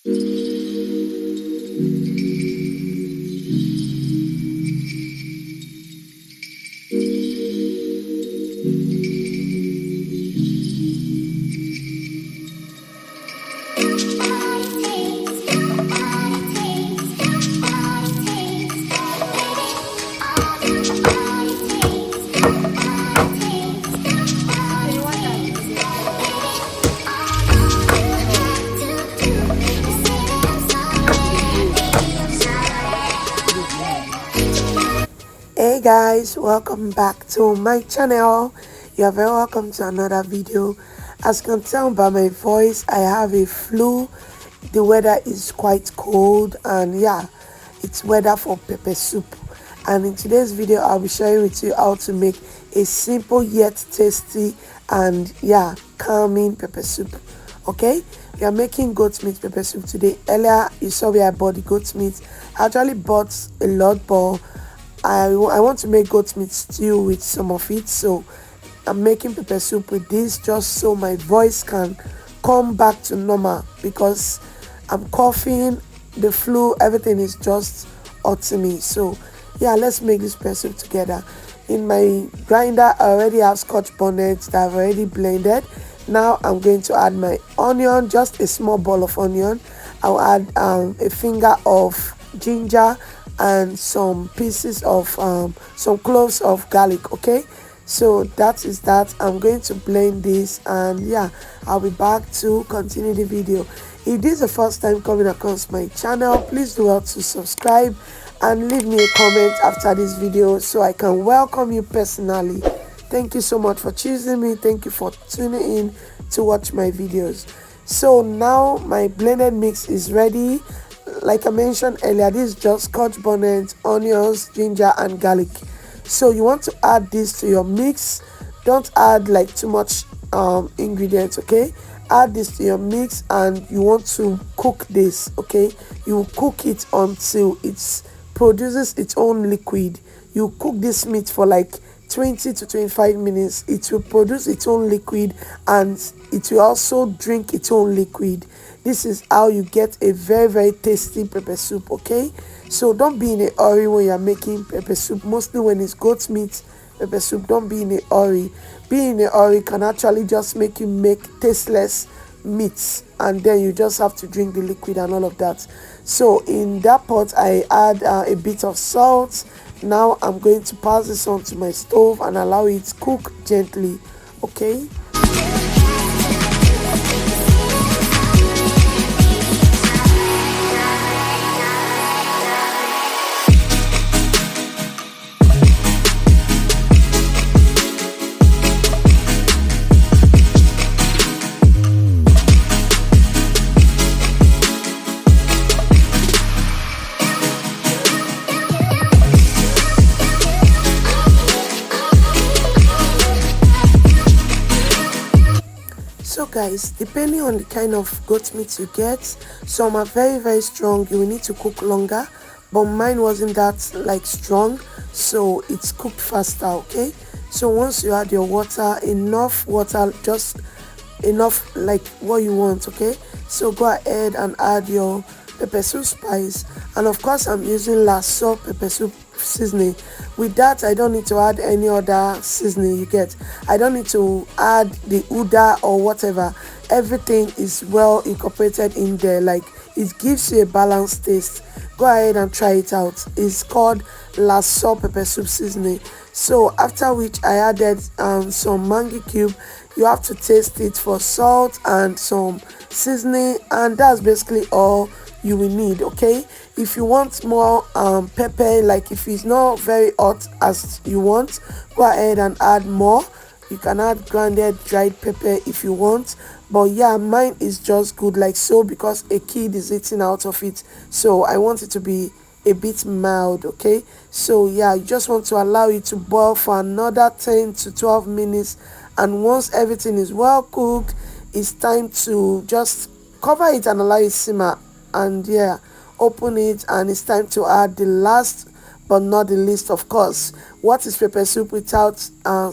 Hey guys, welcome back to my channel. You are very welcome to another video. As you can tell by my voice, I have a flu. The weather is quite cold, and yeah, it's weather for pepper soup. And in today's video, I'll be sharing with you how to make a simple yet tasty and yeah, calming pepper soup. Okay, we are making goat meat pepper soup today. Earlier you saw where I bought the goat meat. I actually bought a lot, but I want to make goat meat stew with some of it, so I'm making pepper soup with this just so my voice can come back to normal, because I'm coughing, the flu, everything is just hot to me. So yeah, let's make this pepper soup together. In my grinder, I already have scotch bonnet that I've already blended. Now I'm going to add my onion, just a small ball of onion. I'll add a finger of ginger and some pieces of some cloves of garlic. Okay, so that is that. I'm going to blend this, and yeah, I'll be back to continue the video. If this is the first time coming across my channel, please do well to subscribe and leave me a comment after this video so I can welcome you personally. Thank you so much for choosing me. Thank you for tuning in to watch my videos. So now my blended mix is ready. Like I mentioned earlier, this is just scotch bonnet, onions, ginger and garlic. So you want to add this to your mix. Don't add like too much ingredients, okay? Add this to your mix, and you want to cook this, okay? You cook it until it produces its own liquid. You cook this meat for like 20 to 25 minutes. It will produce its own liquid, and it will also drink its own liquid. This is how you get a very tasty pepper soup, okay? So don't be in a hurry when you're making pepper soup, mostly when it's goat meat pepper soup. Don't be in a hurry. Being in a hurry can actually just make you make tasteless meats, and then you just have to drink the liquid and all of that. So in that pot, I add a bit of salt. Now I'm going to pass this on to my stove and allow it to cook gently, okay? So guys, depending on the kind of goat meat you get, some are very strong, you will need to cook longer, but mine wasn't that like strong, so it's cooked faster, okay? So once you add your water, enough water, just enough like what you want, okay? So go ahead and add your pepper soup spice, and of course I'm using Larsor pepper soup seasoning. With that, I don't need to add any other seasoning you get. I don't need to add the uda or whatever. Everything is well incorporated in there, like it gives you a balanced taste. Go ahead and try it out. It's called Larsor pepper soup seasoning. So after which I added some mango cube. You have to taste it for salt and some seasoning, and that's basically all you will need, okay? If you want more pepper, like if it's not very hot as you want, go ahead and add more. You can add grounded dried pepper if you want, but yeah, mine is just good like so, because a kid is eating out of it, so I want it to be a bit mild, okay? So yeah, you just want to allow it to boil for another 10 to 12 minutes, and once everything is well cooked, it's time to just cover it and allow it simmer, and yeah, open it, and it's time to add the last but not the least, of course. What is pepper soup without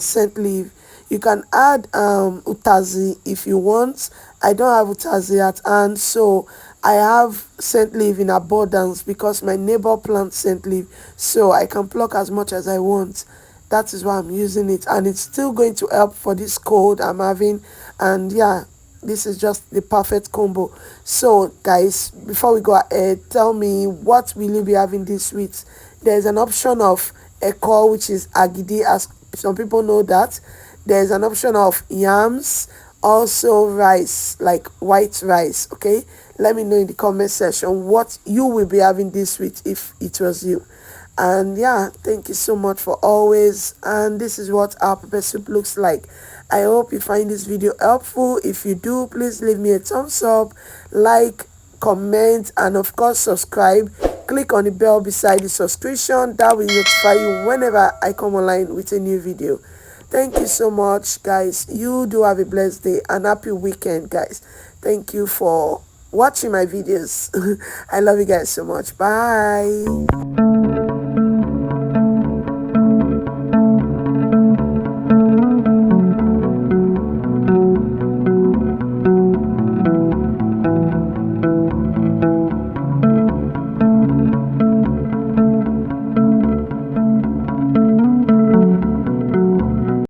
scent leaf? You can add utazi if you want. I don't have utazi at hand, so I have scent leaf in abundance because my neighbor plants scent leaf, so I can pluck as much as I want. That is why I'm using it, and it's still going to help for this cold I'm having. And yeah, this is just the perfect combo. So guys, before we go ahead, tell me, what will you be having this week? There's an option of eko, which is agidi, as some people know that. There's an option of yams, also rice, like white rice. Okay, let me know in the comment section what you will be having this week if it was you. And yeah, thank you so much for always. And this is what our pepper soup looks like. I hope you find this video helpful. If you do, please leave me a thumbs up, like, comment, and of course subscribe. Click on the bell beside the subscription. That will notify you whenever I come online with a new video. Thank you so much, guys. You do have a blessed day and happy weekend, guys. Thank you for watching my videos. I love you guys so much. Bye.